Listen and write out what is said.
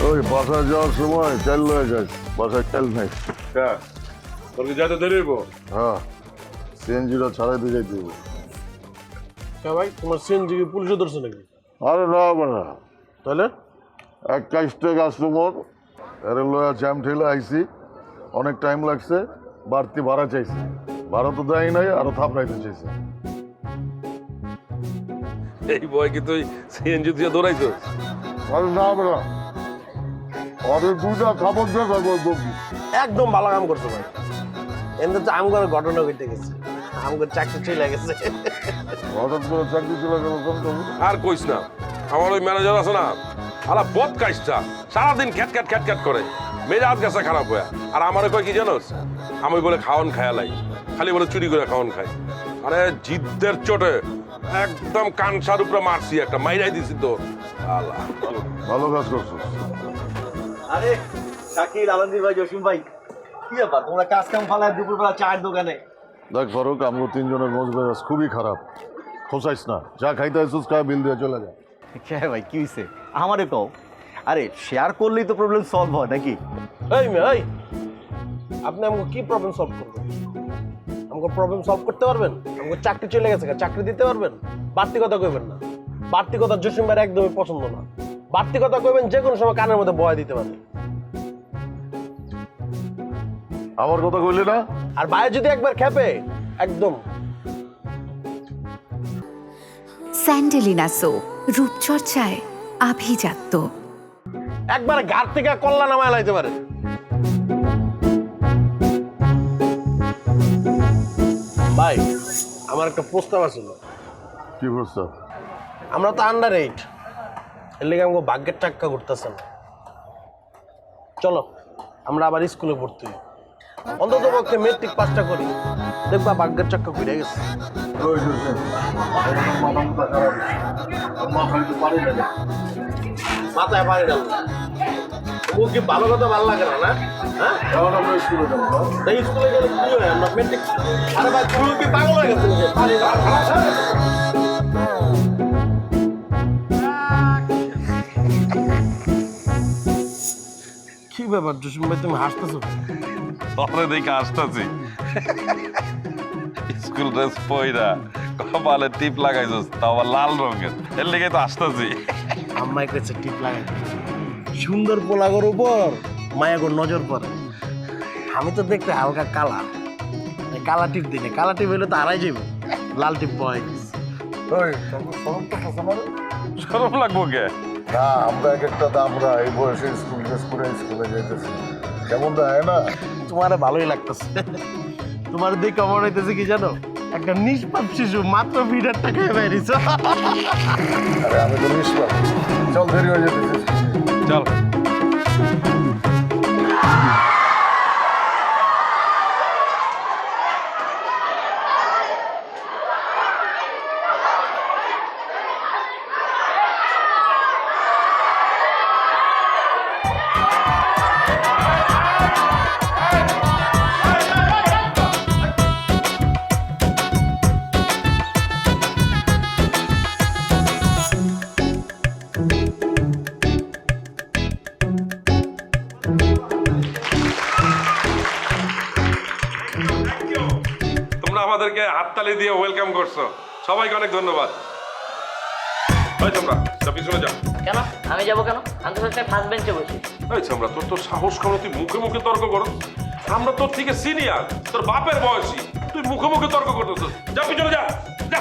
ওই বাসায় যাওয়ার সময় তেল লয়ে যাস, বাসায় তেল নাই। হ্যাঁ, তোর কি যাইতে দেরি হইব? হ্যাঁ, সিএনজিটা ছাড়াইতে যাইতে হবে। ভাই তোমার সিএনজি কি পুলিশে ধরছে নাকি? আরে না বানা, তাহলে এক কাজটা কাস্টমার এর লয়া জ্যাম ঠেলে আইসি, অনেক টাইম লাগছে, বাড়তি ভাড়া চাইছে, ভাড়া তো দেয় নাই, আরো থাপড়াইতে চাইছে। এই বয় কি তুই সিএনজি দিয়ে দৌড়াইছো? আরে না বানা, আরে দুইটা খাবার দিয়ে খাবো বলবি। একদম ভালো কাম করছো ভাই। এমনি তো আমগর ঘটনা ঘটে গেছে, আমগর চাকরি চলে গেছে। হঠাৎ করে চাকরি চলে গেল কোন করবো? আর কইস না, আমার ওই ম্যানেজার আছে না, আলা বদ কাজটা সারাদিন খ্যাট খ্যাট খ্যাট খ্যাট করে, মেজাজ গেছে খারাপ হয়ে। আর আমার কয় কি জানোস, আমি বলে খাওয়ান খায়ালাই, খালি বলে চুরি করে খাওয়ান খাই। আরে জিদ্দের চোটে একদম কানসার উপরে মারছি, একটা মাইরাই দিছি তো। আল্লাহ ভালো কাজ করছো। আরে শাকিল, আলমগীর ভাই, জসিম ভাই, কি ব্যাপার তোমরা কাজ কাম ফালায় দুপুরবেলা চায়ের দোকানে? দেখ ফারুক, আমরা তিনজনের মজ মেজাজ খুবই খারাপ, খোঁচাইস না, যা খাইতে আসছিস খায়, বিল দিয়ে চলে যা। হ্যাঁ ভাই, কি হয়েছে আমারে কও। আরে শেয়ার করলেই তো প্রবলেম সলভ হয় নাকি? এই মেয়ে, এই আপনি আমাকে কি প্রবলেম সলভ করবেন? আমাকে প্রবলেম সলভ করতে পারবেন? আমাকে চাকরি চলে গেছে, চাকরি দিতে পারবেন? বাড়তি কথা কইবেন না, বাড়তি কথা জসিম ভাইয়ের একদমই পছন্দ না। বাড়তি কথা কইবেন, যে কোনো সময় কানের মধ্যে বয়া দিতে পারে। আমার কথা কইলি না? আর ভাই যদি একবার খেপে একদম। স্যান্ডেলিনা সো, রূপচর্চায় আভিজাত্য। একবার ঘাট থেকে কল্লা নামায় লাইতে পারে। ভাই আমার একটা প্রস্তাব আছে। কি প্রস্তাব? আমরা তো আন্ডার 8, এর লেগে আমাকে ভাগ্যের চাক্কা ঘুরতেছে না। চলো আমরা আবার স্কুলে ভর্তি হই, অন্তত পক্ষে মেট্রিক পাসটা করি, দেখবা ভাগ্যের চাক্কা ঘুরে গেছে। মাথায় পানি ডাল, ও কি ভালো কথা ভালো লাগে না? না হ্যাঁ, আমরা স্কুলে যাবো, তাই স্কুলে গেলে কি হয়? আমরা মেট্রিক। আরে ভাই তুমি কি পাগল হয়ে গেছে? পানি ডাল। কি ব্যাপার জসিম ভাই, তুমি হাসতেছো? তোরে দেখে আসতেছি, স্কুল ড্রেস পইরা কপালে টিপ লাগাইছস, তাও আবার লাল রঙের, এর লেগে তো আসতেছি। আম্মাই কইছে টিপ লাগাই, সুন্দর পোলাগর উপর মায়াগর নজর পড়ে। আমি তো দেখতে হালকা কালা, কালা টিপ দিনে, কালা টিপ হইলে তো হারাই যাইব, লাল টিপ পাই। শরম লাগবো কে? না, আমরা এক একটা দামরা এই বয়সে স্কুল ড্রেস পরে স্কুলে যাইতেছি, কেমন দেয় না? তোমার ভালোই লাগতেছে। তোমার দেখে মনে হইতেছে কি জানো, একটা নিষ্পাপ শিশু মাত্র 20 টাকায় বেরিয়েছে। আরে আমি তো নিষ্পাপ, চল দেরি হয়ে যেতেছি। চল। তোমরা আমাদেরকে হাততালি দিয়ে ওয়েলকাম করছো, সবাইকে অনেক ধন্যবাদ। ভাই তোমরা সব পিছনে যাও। কেন আমি যাবো কেন? আমি তো ফার্স্ট বেঞ্চে বসি। এই আমরা তোর তো সাহস কেন তুই মুখে মুখে তর্ক করো? আমরা তোর থেকে সিনিয়র, তোর বাপের বয়সী, তুই মুখে মুখে তর্ক করতেছিস। যা পিছনে যা, যা।